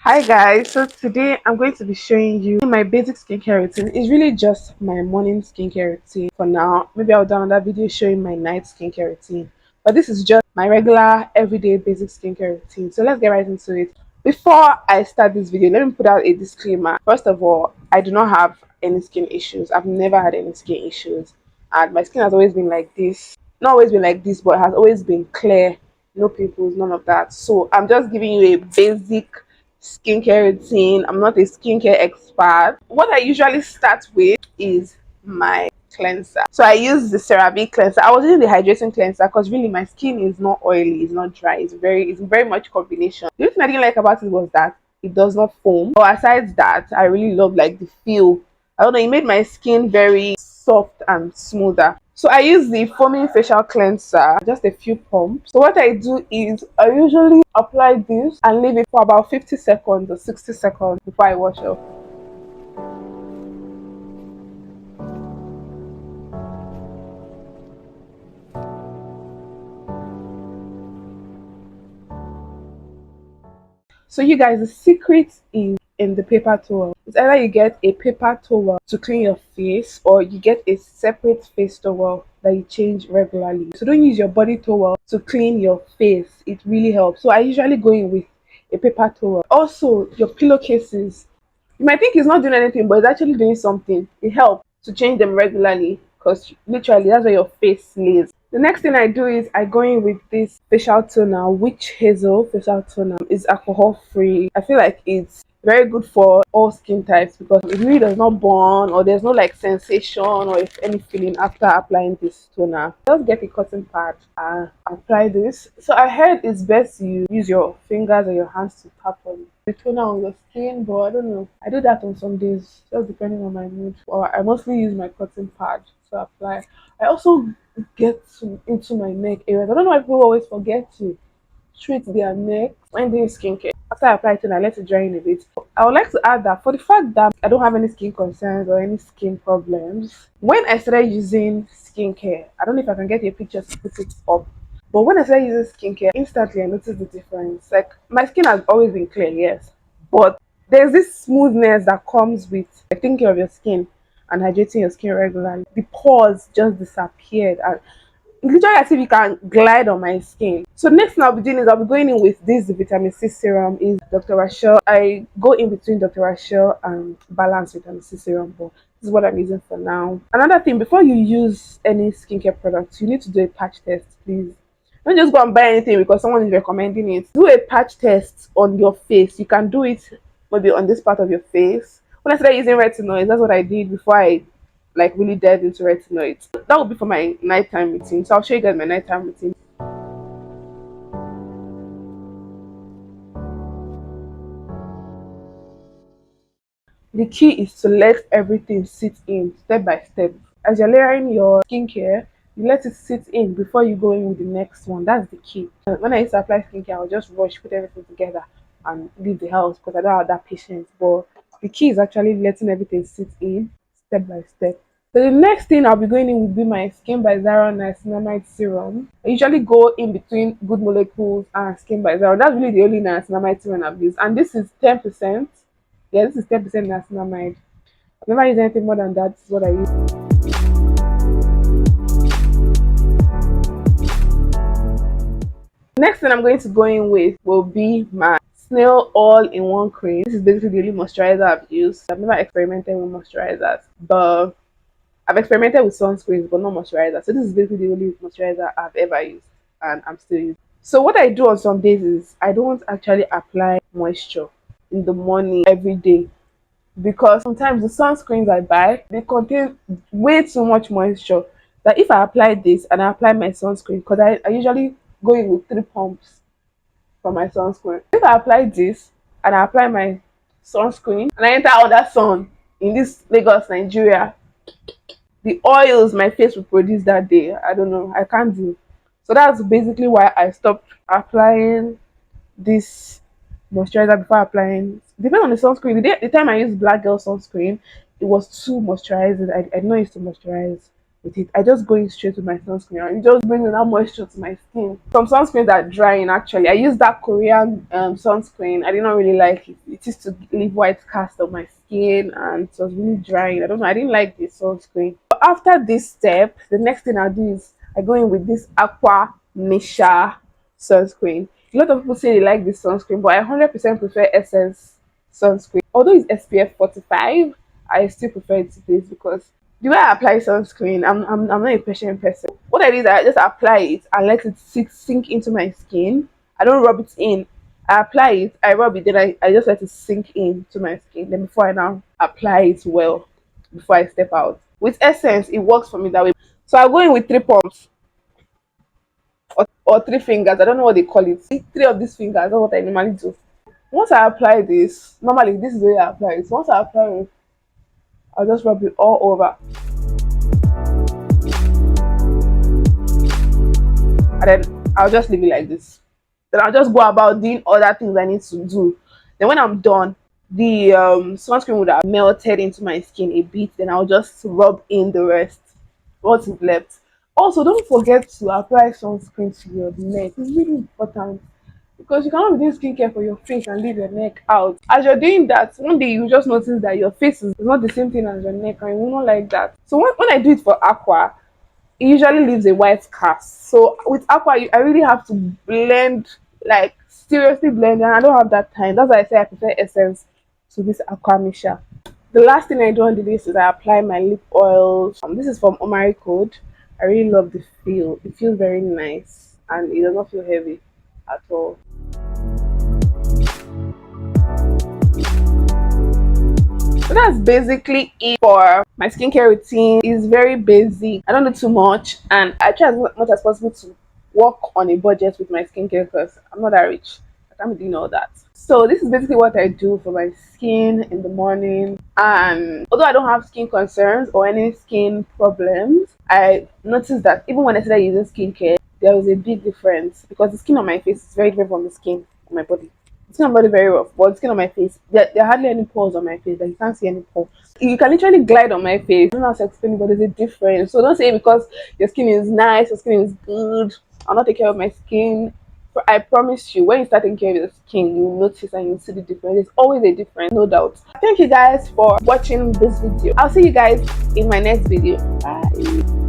Hi guys, so today I'm going to be showing you my basic skincare routine. It's really just my morning skincare routine for now. Maybe I'll do another video showing my night skincare routine, but this is just my regular everyday basic skincare routine. So let's get right into it. Before I start this video, let me put out a disclaimer. First of all, I do not have any skin issues. I've never had any skin issues, and my skin has always been like this. Not always been like this, but has always been clear, no pimples, none of that. So I'm just giving you a basic skincare routine. I'm not a skincare expert. What I usually start with is my cleanser. So I use the Cerave cleanser. I was using the hydrating cleanser because really my skin is not oily, it's not dry, it's very much combination. The only thing I didn't like about it was that it does not foam. But aside that, I really love like the feel. I don't know, it made my skin very soft and smoother. So I use the foaming facial cleanser, just a few pumps. So what I do is I usually apply this and leave it for about 50 seconds or 60 seconds before I wash off. So you guys, the secret is in the paper towel. It's either you get a paper towel to clean your face or you get a separate face towel that you change regularly. So don't use your body towel to clean your face. It really helps. So I usually go in with a paper towel. Also, your pillowcases. You might think it's not doing anything, but it's actually doing something. It helps to change them regularly because literally that's where your face lays. The next thing I do is I go in with this facial toner, which Hazel facial toner is alcohol free. I feel like it's very good for all skin types because it really does not burn or there's no like sensation or if any feeling after applying this toner. Just get a cotton pad and apply this. So I heard it's best you use your fingers or your hands to tap on the toner on your skin, but I don't know. I do that on some days, just depending on my mood. Or I mostly use my cotton pad to apply. I also into my neck areas. I don't know why people always forget to treat their neck when doing skincare. After I apply it, I let it dry in a bit. I would like to add that for the fact that I don't have any skin concerns or any skin problems, when I started using skincare, I don't know if I can get a picture to put it up. But when I started using skincare, instantly I noticed the difference. Like my skin has always been clear, yes, but there's this smoothness that comes with taking care of your skin and hydrating your skin regularly. The pores just disappeared, and it's literally as if you can glide on my skin. So next thing I'll be doing is I'll be going in with this vitamin C serum is Dr. Rashel. I go in between Dr. Rashel and Balance vitamin C serum, but this is what I'm using for now. Another thing, before you use any skincare products, you need to do a patch test, please. Don't just go and buy anything because someone is recommending it. Do a patch test on your face. You can do it maybe on this part of your face. When I started using retinoids, that's what I did before I like really delved into retinoids. That would be for my nighttime routine. So I'll show you guys my nighttime routine. The key is to let everything sit in step by step. As you're layering your skincare, you let it sit in before you go in with the next one. That's the key. When I used to apply skincare, I'll just rush, put everything together, and leave the house because I don't have that patience. But the key is actually letting everything sit in step by step. So the next thing I'll be going in will be my Skin by Zaron Niacinamide Serum. I usually go in between Good Molecules and Skin by Zaron. That's really the only niacinamide serum I've used. And this is 10%. Yeah, this is 10% niacinamide. I've never used anything more than that. This is what I use. Next thing I'm going to go in with will be my Snail All-in-One Cream. This is basically the only moisturizer I've used. I've never experimented with moisturizers, but I've experimented with sunscreens, but not moisturizer. So this is basically the only moisturizer I've ever used, and I'm still using. So what I do on some days is I don't actually apply moisture in the morning every day because sometimes the sunscreens I buy they contain way too much moisture. That if I apply this and I apply my sunscreen, because I usually go in with 3 pumps for my sunscreen. If I apply this and I apply my sunscreen and I enter other sun in this Lagos, Nigeria, the oils my face will produce that day, I don't know, I can't do. So that's basically why I stopped applying this moisturizer before applying. Depending on the sunscreen, the time I used Black Girl sunscreen, it was too moisturizing. I did not used to moisturize with it. I just go in straight with my sunscreen and it just brings that moisture to my skin. Some sunscreens are drying actually. I used that Korean sunscreen. I did not really like it. it used to leave white cast on my skin and it was really drying. I don't know, I didn't like this sunscreen. But after this step, the next thing I do is I go in with this Aqua sunscreen. A lot of people say they like this sunscreen, but I 100% prefer Essence sunscreen. Although it's SPF 45, I still prefer it to this because the way I apply sunscreen, I'm not a patient person. What I do is I just apply it and let it sink into my skin. I don't rub it in. I apply it, I rub it, then I just let it sink into my skin. Then before I now apply it well, before I step out. With Essence, it works for me that way. So I go in with 3 pumps or 3 fingers. I don't know what they call it. 3 of these fingers, that's what I normally do. Once I apply this, normally this is the way I apply it. Once I apply it, I'll just rub it all over. And then I'll just leave it like this. Then I'll just go about doing other things I need to do. Then when I'm done, the sunscreen would have melted into my skin a bit. Then I'll just rub in the rest, what is left. Also, don't forget to apply sunscreen to your neck. It's really important because you cannot be doing skincare for your face and leave your neck out. As you're doing that, one day you just notice that your face is not the same thing as your neck, and you will not like that. So when I do it for Aqua, it usually leaves a white cast. So with Aqua, I really have to blend, like seriously blend, and I don't have that time. That's why I say I prefer Essence to this Aqua Misha. The last thing I do on the list is I apply my lip oil. This is from Omari Code. I really love the feel. It feels very nice and it does not feel heavy at all. So that's basically it for my skincare routine. It's very basic. I don't do too much, and I try as much as possible to work on a budget with my skincare because I'm not that rich. I can't be doing all that. So this is basically what I do for my skin in the morning. And although I don't have skin concerns or any skin problems, I noticed that even when I started using skincare, there was a big difference because the skin on my face is very different from the skin on my body. The skin on my body very rough, but the skin on my face, there are hardly any pores on my face. Like you can't see any pores. You can literally glide on my face. I don't know how to explain it, but there's a difference. So don't say because your skin is nice, your skin is good, I'll not take care of my skin. I promise you, when you start taking care of your skin, you will notice and you'll see the difference. There's always a difference, no doubt. Thank you guys for watching this video. I'll see you guys in my next video. Bye.